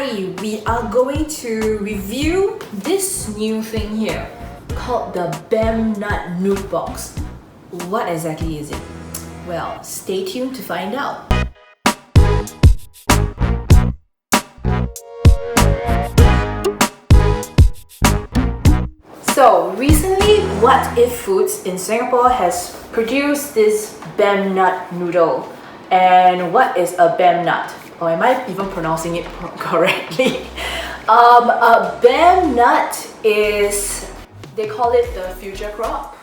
Hi, we are going to review this new thing here called the Bamnut Noodle box. What exactly is it? Well, stay tuned to find out. So recently, WhatIf Foods in Singapore has produced this Bamnut noodle. And what is a Bamnut? Or am I even pronouncing it correctly? A Bamnut is, they call it the future crop.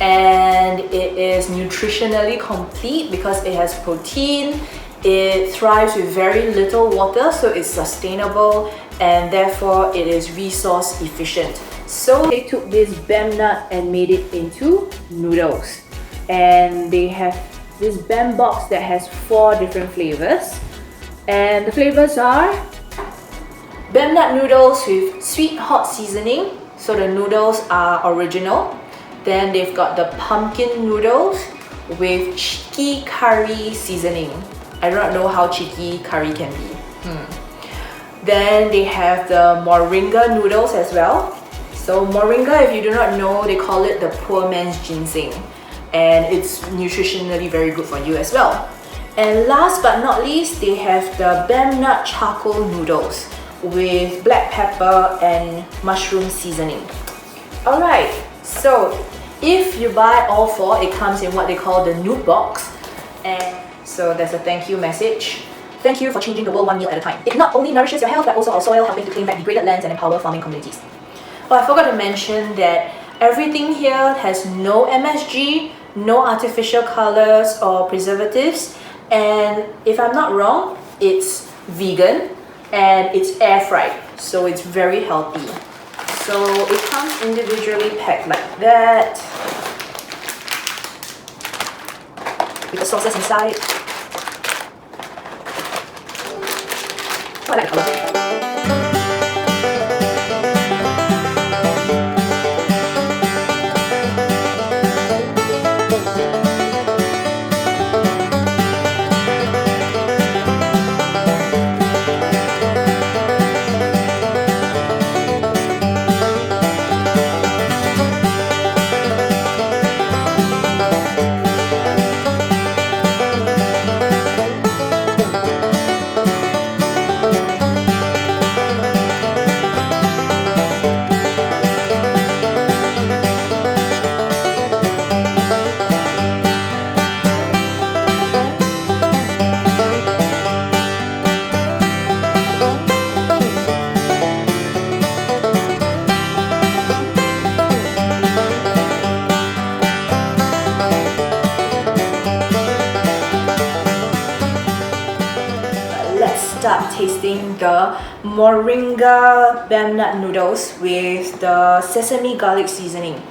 And it is nutritionally complete because it has protein. It thrives with very little water, so it's sustainable and therefore it is resource efficient. So they took this Bamnut and made it into noodles. And they have this Bam box that has 4 different flavors. And the flavors are Bamnut noodles with sweet hot seasoning, so the noodles are original. Then they've got the pumpkin noodles with cheeky curry seasoning. I don't know how cheeky curry can be. Then they have the Moringa noodles as well. So Moringa, if you do not know, they call it the poor man's ginseng. And it's nutritionally very good for you as well. And last but not least, they have the Bamnut charcoal noodles with black pepper and mushroom seasoning. Alright, so if you buy all 4, it comes in what they call the noodle box. And so there's a thank you message. Thank you for changing the world one meal at a time. It not only nourishes your health, but also our soil, helping to claim back degraded lands and empower farming communities. Oh, I forgot to mention that everything here has no MSG, no artificial colors or preservatives. And if I'm not wrong, it's vegan and it's air fried, so it's very healthy. So it comes individually packed like that, with the sauces inside. Oh, I like the color. Start tasting the Moringa Bamnut noodles with the sesame garlic seasoning.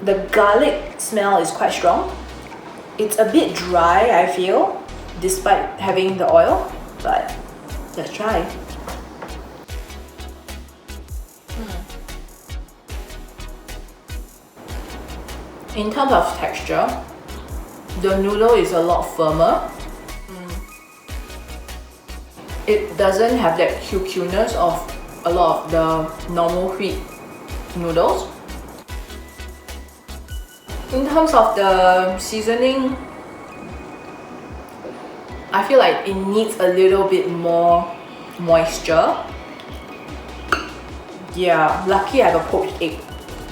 The garlic smell is quite strong. It's a bit dry, I feel, despite having the oil, but let's try. In terms of texture, the noodle is a lot firmer. It doesn't have that QQ-ness of a lot of the normal wheat noodles. In terms of the seasoning, I feel like it needs a little bit more moisture. Yeah, lucky I have a poached egg.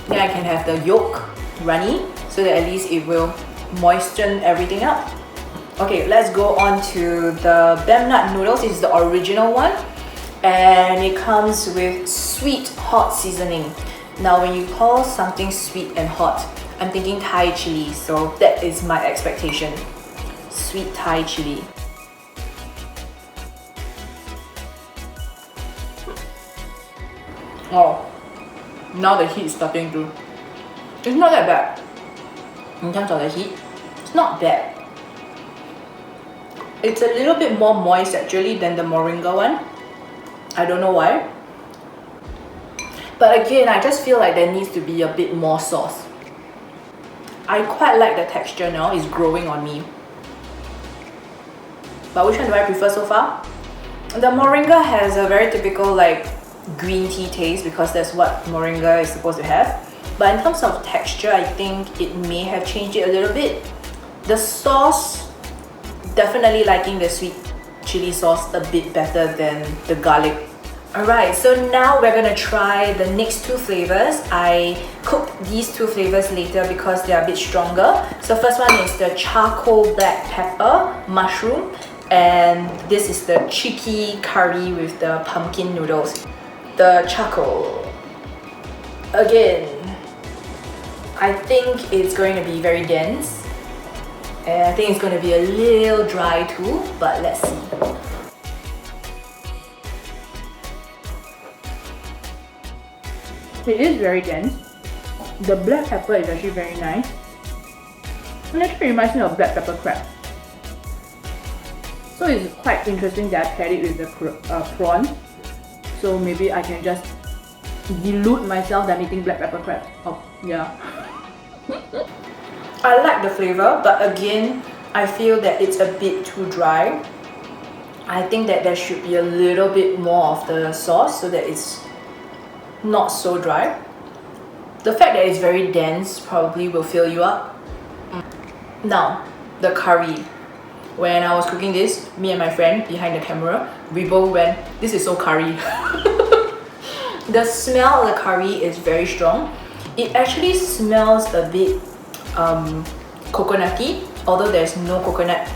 Then I can have the yolk runny, so that at least it will moisten everything up. Okay, let's go on to the Bamnut noodles. This is the original one. And it comes with sweet hot seasoning. Now when you call something sweet and hot, I'm thinking Thai chili. So that is my expectation. Sweet Thai chili. Oh, now the heat is starting to... It's not that bad. In terms of the heat, it's not bad. It's a little bit more moist actually than the Moringa one. I don't know why. But again, I just feel like there needs to be a bit more sauce. I quite like the texture now, it's growing on me. But which one do I prefer so far? The moringa has a very typical like green tea taste because that's what moringa is supposed to have. But in terms of texture, I think it may have changed it a little bit. The sauce, definitely liking the sweet chili sauce a bit better than the garlic. Alright, so now we're gonna try the next two flavors. I cooked these two flavors later because they are a bit stronger. So first one is the charcoal black pepper mushroom, and this is the cheeky curry with the pumpkin noodles. The charcoal, again, I think it's going to be very dense, and I think it's going to be a little dry too, but let's see. It is very dense. The black pepper is actually very nice. It actually reminds me of black pepper crab. So it's quite interesting that I paired it with the prawn. So maybe I can just delude myself that I'm eating black pepper crab. Oh, yeah. I like the flavor, but again, I feel that it's a bit too dry. I think that there should be a little bit more of the sauce so that it's not so dry. The fact that it's very dense probably will fill you up. Now, the curry. When I was cooking this, me and my friend behind the camera, we both went, this is so curry. The smell of the curry is very strong. It actually smells a bit coconutty, although there's no coconut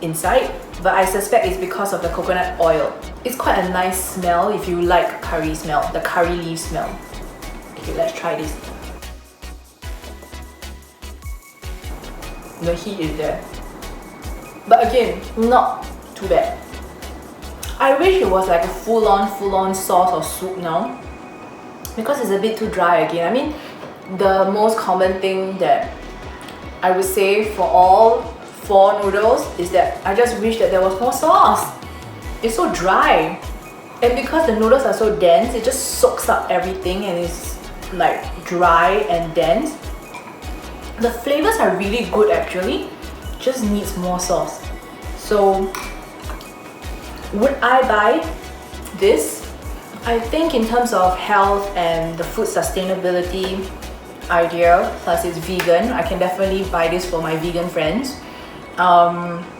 inside, but I suspect it's because of the coconut oil. It's quite a nice smell if you like curry smell, the curry leaf smell. Okay, let's try this. The heat is there. But again, not too bad. I wish it was like a full-on sauce or soup now, because it's a bit too dry again. I mean, the most common thing that I would say for all 4 noodles is that I just wish that there was more sauce. It's so dry, and because the noodles are so dense, it just soaks up everything and it's like dry and dense. The flavors are really good actually, just needs more sauce. So would I buy this? I think in terms of health and the food sustainability idea, plus it's vegan, I can definitely buy this for my vegan friends.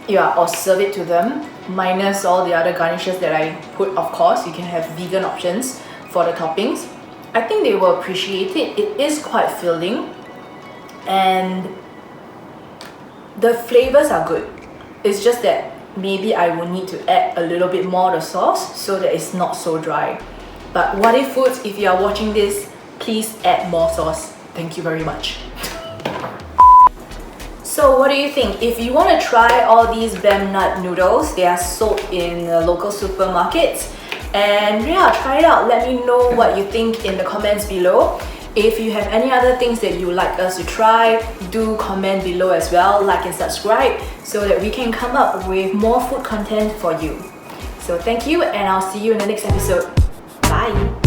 Yeah, or serve it to them, minus all the other garnishes that I put. Of course, you can have vegan options for the toppings. I think they will appreciate it. It is quite filling and the flavors are good. It's just that maybe I will need to add a little bit more of the sauce so that it's not so dry. But What If Foods, if you are watching this, please add more sauce. Thank you very much. So what do you think? If you want to try all these Bamnut noodles, they are sold in local supermarkets. And yeah, try it out. Let me know what you think in the comments below. If you have any other things that you would like us to try, do comment below as well, like and subscribe so that we can come up with more food content for you. So thank you, and I'll see you in the next episode. Bye!